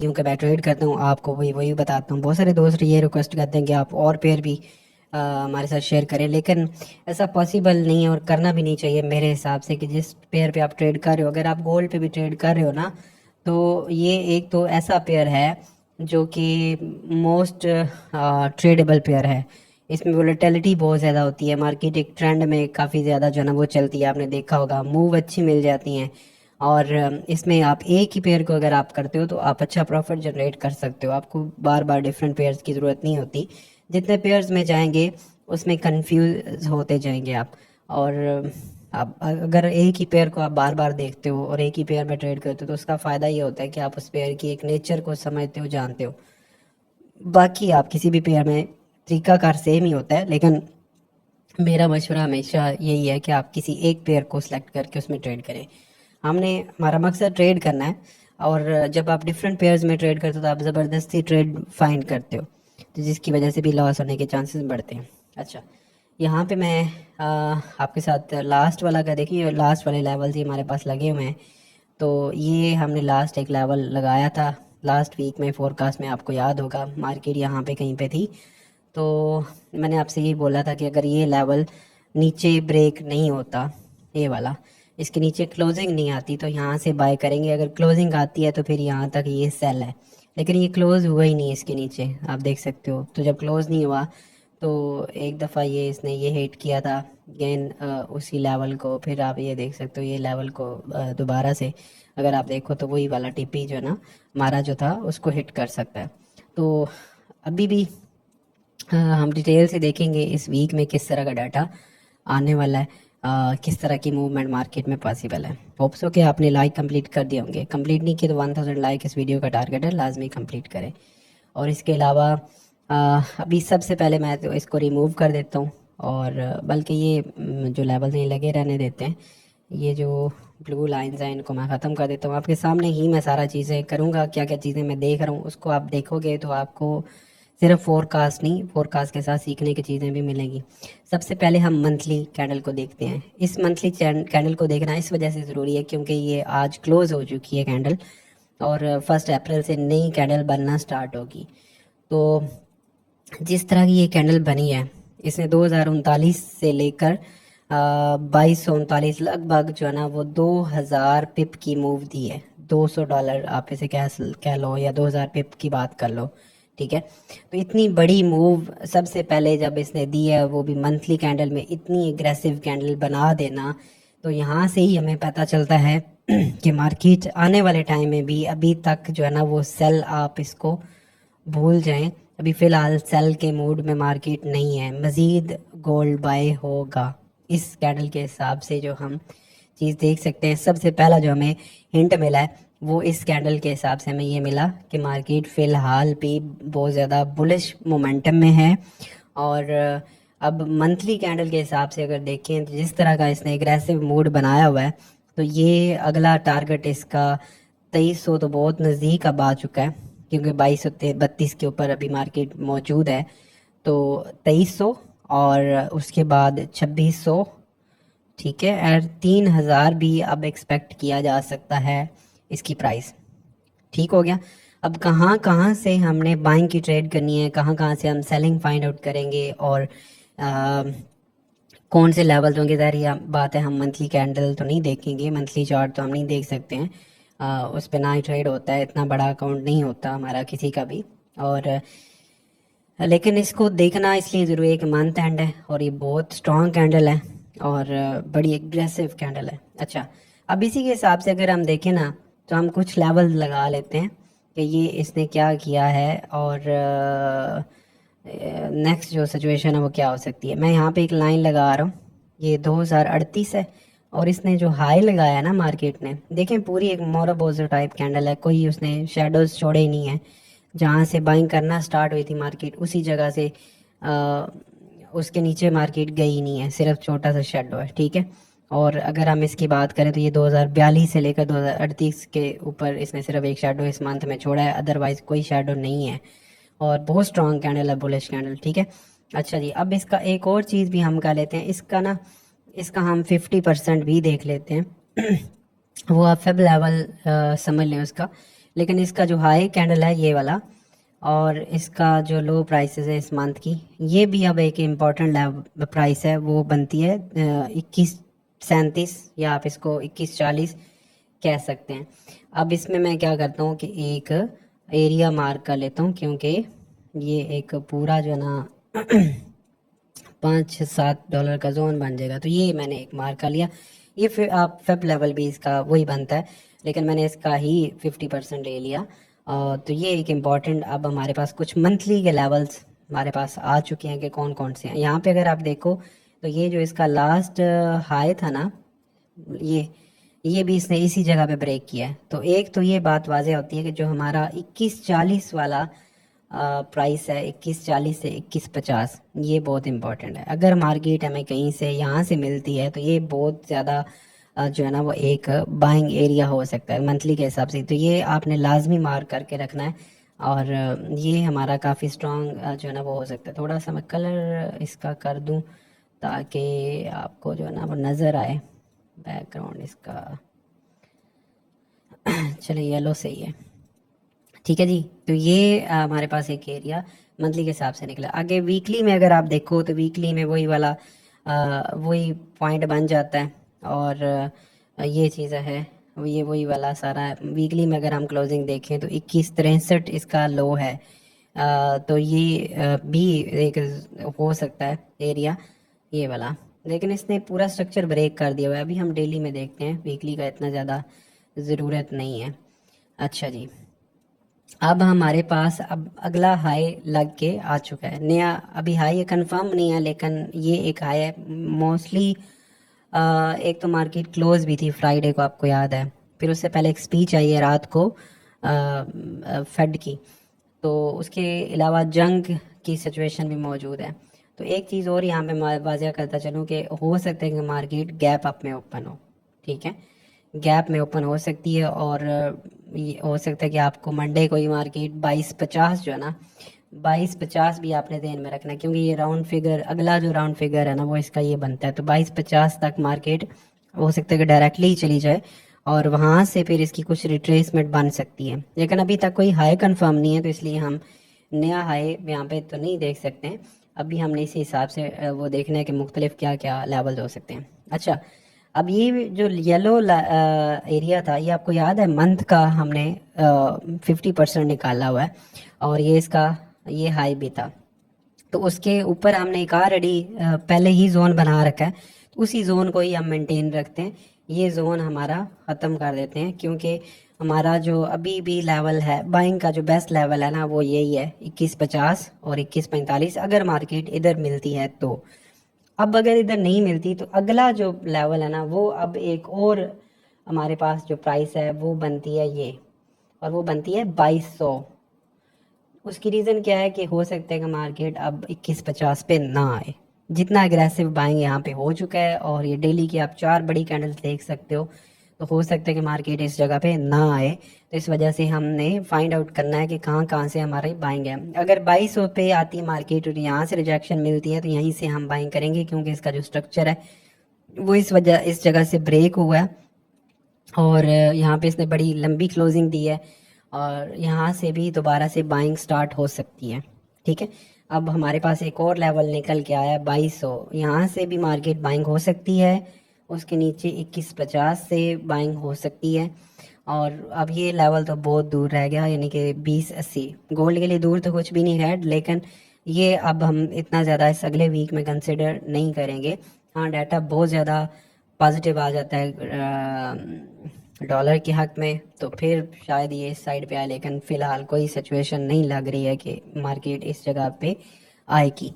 क्योंकि मैं ट्रेड करता हूँ, आपको वही वही बताता हूँ। बहुत सारे दोस्त ये रिक्वेस्ट करते हैं कि आप और पेयर भी हमारे साथ शेयर करें, लेकिन ऐसा पॉसिबल नहीं है और करना भी नहीं चाहिए मेरे हिसाब से कि जिस पेयर पे आप ट्रेड कर रहे हो, अगर आप गोल्ड पे भी ट्रेड कर रहे हो ना, तो ये एक तो ऐसा पेयर है जो कि मोस्ट ट्रेडेबल पेयर है। इसमें वोलेटिलिटी बहुत ज़्यादा होती है, मार्केट एक ट्रेंड में काफ़ी ज़्यादा जो है ना वो चलती है, आपने देखा होगा, मूव अच्छी मिल जाती हैं। और इसमें आप एक ही पेयर को अगर आप करते हो तो आप अच्छा प्रॉफिट जनरेट कर सकते हो, आपको बार बार डिफरेंट पेयर्स की ज़रूरत नहीं होती। जितने पेयर्स में जाएंगे उसमें कंफ्यूज होते जाएंगे आप। और आप अगर एक ही पेयर को आप बार बार देखते हो और एक ही पेयर में ट्रेड करते हो तो उसका फ़ायदा ये होता है कि आप उस पेयर की एक नेचर को समझते हो, जानते हो। बाकी आप किसी भी पेयर में तरीकाकार सेम ही होता है, लेकिन मेरा मशवरा हमेशा यही है कि आप किसी एक पेयर को सिलेक्ट करके उसमें ट्रेड करें। हमारा मकसद ट्रेड करना है, और जब आप डिफरेंट पेयर्स में ट्रेड करते हो तो आप ज़बरदस्ती ट्रेड फाइंड करते हो, तो जिसकी वजह से भी लॉस होने के चांसेस बढ़ते हैं। अच्छा, यहाँ पे मैं आपके साथ लास्ट वाला का देखिए, लास्ट वाले लेवल्स ही हमारे पास लगे हुए हैं। तो ये हमने लास्ट एक लेवल लगाया था लास्ट वीक में, फोरकास्ट में आपको याद होगा मार्केट यहाँ पे कहीं पे थी। तो मैंने आपसे ये बोला था कि अगर ये लेवल नीचे ब्रेक नहीं होता, ये वाला, इसके नीचे क्लोजिंग नहीं आती तो यहाँ से बाय करेंगे, अगर क्लोजिंग आती है तो फिर यहाँ तक ये सेल है। लेकिन ये क्लोज हुआ ही नहीं इसके नीचे, आप देख सकते हो। तो जब क्लोज नहीं हुआ तो एक दफ़ा ये इसने ये हिट किया था गेन उसी लेवल को, फिर आप ये देख सकते हो ये लेवल को दोबारा से अगर आप देखो तो वही वाला टीपी जो है ना हमारा जो था उसको हिट कर सकता है। तो अभी भी हम डिटेल से देखेंगे इस वीक में किस तरह का डाटा आने वाला है, किस तरह की मूवमेंट मार्केट में पॉसिबल है। होप सो कि आपने लाइक कंप्लीट कर दिए होंगे, कंप्लीट नहीं किए तो 1000 लाइक इस वीडियो का टारगेट है, लाजमी कंप्लीट करें। और इसके अलावा अभी सबसे पहले मैं तो इसको रिमूव कर देता हूँ, और बल्कि ये जो लेवल हैं लगे रहने देते हैं। ये जो ब्लू लाइंस हैं इनको मैं ख़त्म कर देता हूँ, आपके सामने ही मैं सारा चीज़ें करूँगा, क्या क्या चीज़ें मैं देख रहा हूँ उसको आप देखोगे तो आपको सिर्फ फोरकास्ट नहीं, फोरकास्ट के साथ सीखने की चीज़ें भी मिलेंगी। सबसे पहले हम मंथली कैंडल को देखते हैं। इस मंथली कैंडल को देखना इस वजह से ज़रूरी है क्योंकि ये आज क्लोज हो चुकी है कैंडल, और 1 अप्रैल से नई कैंडल बनना स्टार्ट होगी। तो जिस तरह की ये कैंडल बनी है, इसने 2039 से लेकर 2239 लगभग जो है ना वो 2000 पिप की मूव दी है। $200 आप इसे कह लो या 2000 पिप की बात कर लो, ठीक है। तो इतनी बड़ी मूव सबसे पहले जब इसने दी है, वो भी मंथली कैंडल में इतनी एग्रेसिव कैंडल बना देना, तो यहाँ से ही हमें पता चलता है कि मार्केट आने वाले टाइम में भी अभी तक जो है ना वो सेल, आप इसको भूल जाएं, अभी फ़िलहाल सेल के मूड में मार्केट नहीं है, मज़ीद गोल्ड बाय होगा। इस कैंडल के हिसाब से जो हम चीज़ देख सकते हैं, सबसे पहला जो हमें हिंट मिला है वो इस कैंडल के हिसाब से हमें ये मिला कि मार्केट फ़िलहाल भी बहुत ज़्यादा बुलिश मोमेंटम में है। और अब मंथली कैंडल के हिसाब से अगर देखें तो जिस तरह का इसने एग्रेसिव मूड बनाया हुआ है, तो ये अगला टारगेट इसका 2300 तो बहुत नज़दीक अब आ चुका है, क्योंकि 2232 के ऊपर अभी मार्केट मौजूद है। तो 2300 और उसके बाद 2600, ठीक है, और 3000 भी अब एक्सपेक्ट किया जा सकता है इसकी प्राइस। ठीक हो गया। अब कहाँ कहाँ से हमने बाइंग की ट्रेड करनी है, कहाँ कहाँ से हम सेलिंग फाइंड आउट करेंगे, और कौन से लेवल होंगे, ज़ाहिर ये बात है हम मंथली कैंडल तो नहीं देखेंगे, मंथली चार्ट तो हम नहीं देख सकते हैं, उस पर ना ही ट्रेड होता है, इतना बड़ा अकाउंट नहीं होता हमारा किसी का भी। और लेकिन इसको देखना इसलिए ज़रूरी है कि मंथ एंड है और ये बहुत स्ट्रॉन्ग कैंडल है और बड़ी एग्रेसिव कैंडल है। अच्छा, अब इसी के हिसाब से अगर हम देखें ना तो हम कुछ लेवल लगा लेते हैं कि ये इसने क्या किया है, और नेक्स्ट जो सिचुएशन है वो क्या हो सकती है। मैं यहाँ पे एक लाइन लगा रहा हूँ, ये 2038 है, और इसने जो हाई लगाया ना मार्केट ने, देखें पूरी एक मोराबोजो टाइप कैंडल है, कोई उसने शेडोज छोड़े ही नहीं है। जहाँ से बाइंग करना स्टार्ट हुई थी मार्केट उसी जगह से उसके नीचे मार्केट गई नहीं है, सिर्फ छोटा सा शेडो है, ठीक है। और अगर हम इसकी बात करें तो ये 2042 से लेकर 2038 के ऊपर इसने सिर्फ एक शेडो इस मंथ में छोड़ा है, अदरवाइज कोई शेडो नहीं है, और बहुत स्ट्रॉन्ग कैंडल है, बुलिश कैंडल, ठीक है। अच्छा जी, अब इसका एक और चीज़ भी हम कर लेते हैं, इसका ना, इसका हम 50% भी देख लेते हैं वो आप फेब लेवल समझ लें उसका। लेकिन इसका जो हाई कैंडल है ये वाला, और इसका जो लो प्राइसेस है इस मंथ की, ये भी अब एक इम्पॉर्टेंट प्राइस है, वो बनती है 21.37, या आप इसको 21.40 कह सकते हैं। अब इसमें मैं क्या करता हूँ कि एक एरिया मार्क कर लेता हूँ, क्योंकि ये एक पूरा जो है ना 5-7 डॉलर का जोन बन जाएगा। तो ये मैंने एक मार्क कर लिया। ये फिर आप फेब लेवल भी इसका वही बनता है, लेकिन मैंने इसका ही 50% ले लिया। तो ये एक इम्पॉर्टेंट, अब हमारे पास कुछ मंथली के लेवल्स हमारे पास आ चुके हैं कि कौन कौन से हैं। यहाँ पे अगर आप देखो तो ये जो इसका लास्ट हाई था ना, ये भी इसने इसी जगह पे ब्रेक किया है। तो एक तो ये बात वाज़ेह होती है कि जो हमारा 21.40 वाला प्राइस है, 21.40 से 21.50, ये बहुत इंपॉर्टेंट है। अगर मार्केट हमें कहीं से यहाँ से मिलती है तो ये बहुत ज़्यादा जो है ना वो एक बाइंग एरिया हो सकता है मंथली के हिसाब से। तो ये आपने लाजमी मार्क करके रखना है, और ये हमारा काफ़ी स्ट्रॉन्ग जो है ना वो हो सकता है। थोड़ा सा मैं कलर इसका कर दूँ ताकि आपको जो है ना वो नज़र आए बैकग्राउंड इसका। चलिए येलो सही है, ठीक है जी। तो ये हमारे पास एक एरिया मंथली के हिसाब से निकला। आगे वीकली में अगर आप देखो तो वीकली में वही वाला वही पॉइंट बन जाता है, और ये चीज़ें है, ये वही वाला सारा वीकली में। अगर हम क्लोजिंग देखें तो 21.63 इसका लो है। तो ये भी एक हो सकता है एरिया ये वाला, लेकिन इसने पूरा स्ट्रक्चर ब्रेक कर दिया हुआ है। अभी हम डेली में देखते हैं, वीकली का इतना ज़्यादा ज़रूरत नहीं है। अच्छा जी, अब हमारे पास अब अगला हाई लग के आ चुका है नया। अभी हाई कंफर्म नहीं है, लेकिन ये एक हाई है मोस्टली। एक तो मार्केट क्लोज भी थी फ्राइडे को, आपको याद है। फिर उससे पहले एक स्पीच आई है रात को फेड की, तो उसके अलावा जंग की सिचुएशन भी मौजूद है। तो एक चीज़ और यहाँ पे मैं वाज़ह करता चलूँ कि हो सकता है कि मार्केट गैप अप में ओपन हो, ठीक है, गैप में ओपन हो सकती है। और ये हो सकता है कि आपको मंडे को ही मार्केट 22.50 जो है ना, 22.50 भी आपने ध्यान में रखना है, क्योंकि ये राउंड फिगर, अगला जो राउंड फिगर है ना वो इसका ये बनता है। तो 22.50 तक मार्केट हो सकता है कि डायरेक्टली ही चली जाए, और वहाँ से फिर इसकी कुछ रिट्रेसमेंट बन सकती है। लेकिन अभी तक कोई हाई कंफर्म नहीं है, तो इसलिए हम नया हाई यहाँ पे तो नहीं देख सकते हैं। अभी हमने इसी हिसाब से वो देखना है कि मुख्तलिफ क्या क्या लेवल हो सकते हैं। अच्छा, अब ये जो येलो एरिया था, ये आपको याद है मंथ का हमने 50% निकाला हुआ है, और ये इसका ये हाई भी था। तो उसके ऊपर हमने एक ऑलरेडी पहले ही जोन बना रखा है, तो उसी जोन को ही हम मेंटेन रखते हैं। ये जोन हमारा ख़त्म कर देते हैं, क्योंकि हमारा जो अभी भी लेवल है बाइंग का, जो बेस्ट लेवल है ना वो यही है 21.50 और 21.45, अगर मार्केट इधर मिलती है तो। अब अगर इधर नहीं मिलती तो अगला जो लेवल है ना वो अब एक और हमारे पास जो प्राइस है वो बनती है ये, और वो बनती है 2200। उसकी रीज़न क्या है कि हो सकता है कि मार्केट अब 21.50 पे ना आए। जितना अग्रेसिव बाइंग यहाँ पे हो चुका है, और ये डेली की आप 4 बड़ी कैंडल्स देख सकते हो, तो हो सकता है कि मार्केट इस जगह पे ना आए। तो इस वजह से हमने फाइंड आउट करना है कि कहाँ कहाँ से हमारी बाइंग है। अगर 2200 पे आती है मार्केट और यहाँ से रिजेक्शन मिलती है तो यहीं से हम बाइंग करेंगे, क्योंकि इसका जो स्ट्रक्चर है वो इस जगह से ब्रेक हुआ है, और यहाँ पे इसने बड़ी लंबी क्लोजिंग दी है, और यहाँ से भी दोबारा से बाइंग स्टार्ट हो सकती है, ठीक है। अब हमारे पास एक और लेवल निकल के आया 2200, यहाँ से भी मार्केट बाइंग हो सकती है। उसके नीचे 21.50 से बाइंग हो सकती है, और अब ये लेवल तो बहुत दूर रह गया, यानी कि 2080। गोल्ड के लिए दूर तो कुछ भी नहीं है, लेकिन ये अब हम इतना ज़्यादा इस अगले वीक में कंसिडर नहीं करेंगे। हाँ, डाटा बहुत ज़्यादा पॉजिटिव आ जाता है डॉलर के हक में, तो फिर शायद ये इस साइड पे आए, लेकिन फ़िलहाल कोई सिचुएशन नहीं लग रही है कि मार्केट इस जगह पे आएगी।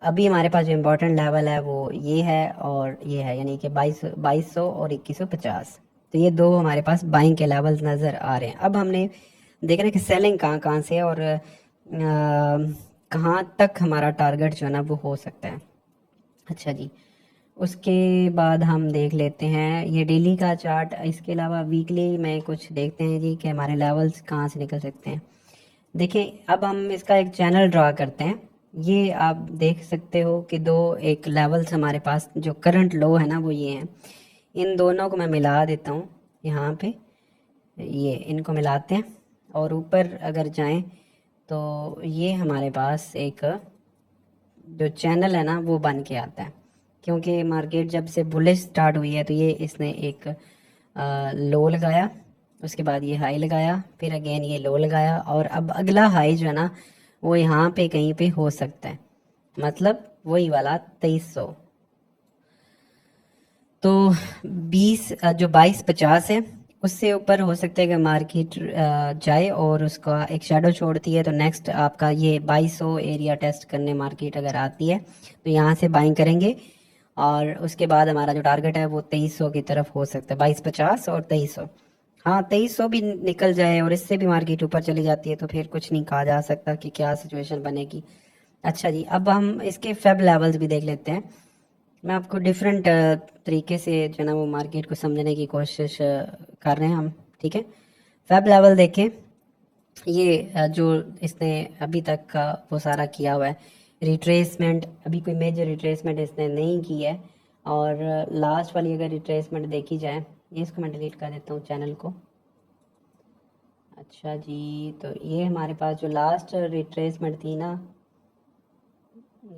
अभी हमारे पास जो इम्पोर्टेंट लेवल है वो ये है और ये है, यानी कि 2200 और 2150। तो ये दो हमारे पास बाइंग के लेवल्स नज़र आ रहे हैं। अब हमने देखना है कि सेलिंग कहाँ कहाँ से है, और कहाँ तक हमारा टारगेट जो है ना वो हो सकता है। अच्छा जी, उसके बाद हम देख लेते हैं ये डेली का चार्ट। इसके अलावा वीकली में कुछ देखते हैं जी कि हमारे लेवल्स कहाँ से निकल सकते हैं। देखिए, अब हम इसका एक चैनल ड्रा करते हैं। ये आप देख सकते हो कि दो एक लेवल्स हमारे पास जो करंट लो है ना वो ये हैं। इन दोनों को मैं मिला देता हूँ यहाँ पे, ये इनको मिलाते हैं और ऊपर अगर जाएं तो ये हमारे पास एक जो चैनल है ना वो बन के आता है, क्योंकि मार्केट जब से बुलिश स्टार्ट हुई है तो ये इसने एक लो लगाया, उसके बाद ये हाई लगाया, फिर अगेन ये लो लगाया, और अब अगला हाई जो है ना वो यहाँ पे कहीं पे हो सकता है, मतलब वही वाला 2300। तो 2250 है, उससे ऊपर हो सकता है कि मार्केट जाए और उसका एक शेडो छोड़ती है, तो नेक्स्ट आपका ये 2200 एरिया टेस्ट करने मार्केट अगर आती है तो यहाँ से बाइंग करेंगे, और उसके बाद हमारा जो टारगेट है वो 2300 की तरफ हो सकता है, 2250 और 2300। हाँ 2300 भी निकल जाए और इससे भी मार्केट ऊपर चली जाती है तो फिर कुछ नहीं कहा जा सकता कि क्या सिचुएशन बनेगी। अच्छा जी, अब हम इसके फेब लेवल्स भी देख लेते हैं। मैं आपको डिफरेंट तरीके से जो है ना वो मार्केट को समझने की कोशिश कर रहे हैं हम, ठीक है। फेब लेवल देखें, ये जो इसने अभी तक का वो सारा किया हुआ है रिट्रेसमेंट, अभी कोई मेजर रिट्रेसमेंट इसने नहीं की है, और लास्ट वाली अगर रिट्रेसमेंट देखी जाए, ये इसको मैं डिलीट कर देता हूँ चैनल को। अच्छा जी, तो ये हमारे पास जो लास्ट रिट्रेसमेंट थी ना,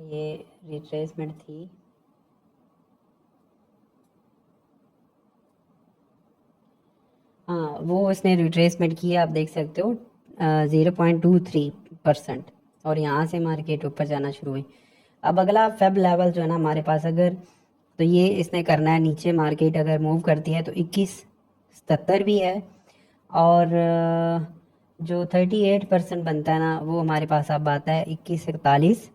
ये रिट्रेसमेंट थी, हाँ वो इसने रिट्रेसमेंट किया, आप देख सकते हो 0.23%, और यहाँ से मार्केट ऊपर जाना शुरू हुई। अब अगला फेब लेवल जो है ना हमारे पास, अगर तो ये इसने करना है, नीचे मार्केट अगर मूव करती है तो 2170 भी है, और जो 38% बनता है ना वो हमारे पास अब आता है 2141,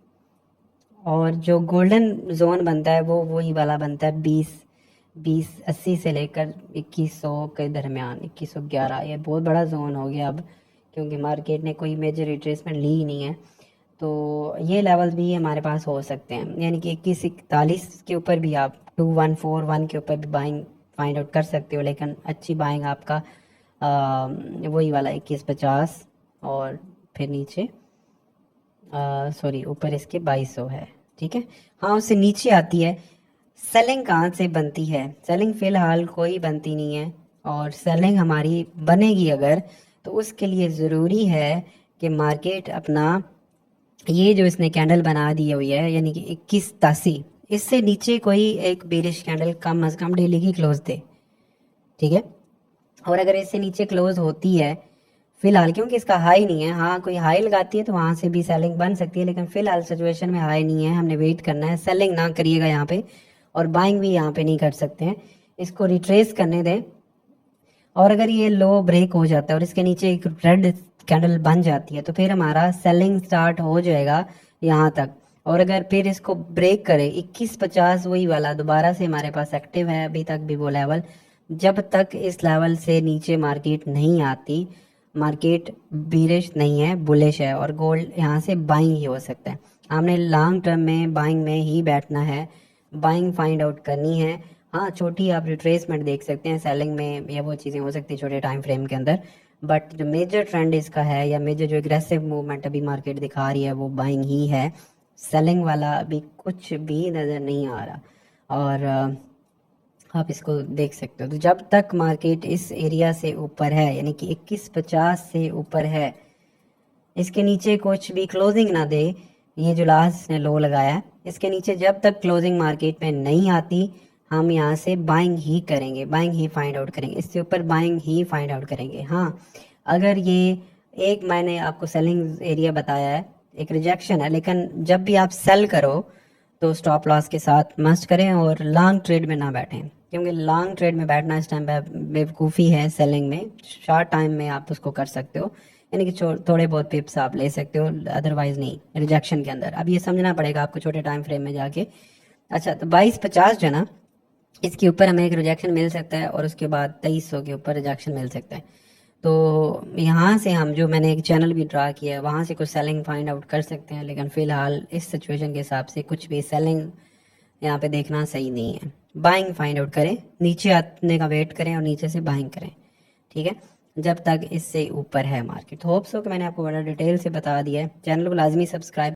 और जो गोल्डन जोन बनता है वो वही वाला बनता है 2080 से लेकर 2100 के दरमियान, 2111। ये बहुत बड़ा जोन हो गया अब, क्योंकि मार्केट ने कोई मेजर रिट्रेसमेंट ली ही नहीं है, तो ये लेवल भी हमारे पास हो सकते हैं, यानी कि 2141 के ऊपर भी आप 2141 के ऊपर भी बाइंग फाइंड आउट कर सकते हो, लेकिन अच्छी बाइंग आपका वही वाला 2150 और फिर नीचे सॉरी ऊपर इसके 2200 है, ठीक है। हाँ उससे नीचे आती है। सेलिंग कहाँ से बनती है? सेलिंग फ़िलहाल कोई बनती नहीं है, और सेलिंग हमारी बनेगी अगर, तो उसके लिए ज़रूरी है कि मार्केट अपना ये जो इसने कैंडल बना दी हुई है, यानी कि 2180, इससे नीचे कोई एक बेरिश कैंडल कम अज़ कम डेली की क्लोज दे, ठीक है। और अगर इससे नीचे क्लोज होती है फिलहाल, क्योंकि इसका हाई नहीं है, हाँ कोई हाई लगाती है तो वहाँ से भी सेलिंग बन सकती है, लेकिन फिलहाल सिचुएशन में हाई नहीं है, हमने वेट करना है, सेलिंग ना करिएगा यहाँ पे, और बाइंग भी यहाँ पे नहीं कर सकते हैं, इसको रिट्रेस करने दें। और अगर ये लो ब्रेक हो जाता है और इसके नीचे एक रेड कैंडल बन जाती है तो फिर हमारा सेलिंग स्टार्ट हो जाएगा यहाँ तक, और अगर फिर इसको ब्रेक करे 2150 वही वाला दोबारा से हमारे पास एक्टिव है अभी तक भी वो लेवल, जब तक इस लेवल से नीचे मार्केट नहीं आती, मार्केट बीरिश नहीं है, बुलिश है, और गोल्ड यहाँ से बाइंग ही हो सकता है। हमने लॉन्ग टर्म में बाइंग में ही बैठना है, बाइंग फाइंड आउट करनी है। हाँ छोटी आप रिट्रेसमेंट देख सकते हैं सेलिंग में, या वो चीज़ें हो सकती है छोटे टाइम फ्रेम के अंदर, बट जो मेजर ट्रेंड इसका है या मेजर जो एग्रेसिव मूवमेंट अभी मार्केट दिखा रही है वो बाइंग ही है, सेलिंग वाला अभी कुछ भी नज़र नहीं आ रहा। और आप इसको देख सकते हो, तो जब तक मार्केट इस एरिया से ऊपर है, यानी कि 2150 से ऊपर है, इसके नीचे कुछ भी क्लोजिंग ना दे, ये जो लास्ट ने लो लगाया है इसके नीचे जब तक क्लोजिंग मार्केट में नहीं आती, हम यहाँ से बाइंग ही करेंगे, बाइंग ही फाइंड आउट करेंगे, इससे ऊपर बाइंग ही फाइंड आउट करेंगे। हाँ अगर ये एक मैंने आपको सेलिंग एरिया बताया है, एक रिजेक्शन है, लेकिन जब भी आप सेल करो तो स्टॉप लॉस के साथ मस्ट करें और लॉन्ग ट्रेड में ना बैठें, क्योंकि लॉन्ग ट्रेड में बैठना इस टाइम बेवकूफ़ी है। सेलिंग में शॉर्ट टाइम में आप उसको कर सकते हो, यानी कि थोड़े बहुत पिप्स आप ले सकते हो, अदरवाइज नहीं रिजेक्शन के अंदर। अब ये समझना पड़ेगा आपको छोटे टाइम फ्रेम में जाके। अच्छा तो 2250 जो है ना, इसके ऊपर हमें एक रिजेक्शन मिल सकता है, और उसके बाद 2300 के ऊपर रिजेक्शन मिल सकता है। तो यहाँ से हम जो मैंने एक चैनल भी ड्रा किया है वहाँ से कुछ सेलिंग फाइंड आउट कर सकते हैं, लेकिन फ़िलहाल इस सिचुएशन के हिसाब से कुछ भी सेलिंग यहाँ पे देखना सही नहीं है। बाइंग फाइंड आउट करें, नीचे आने का वेट करें और नीचे से बाइंग करें, ठीक है, जब तक इससे ऊपर है मार्केट। होप सो कि मैंने आपको बड़ा डिटेल से बता दिया है। चैनल को लाजमी सब्सक्राइब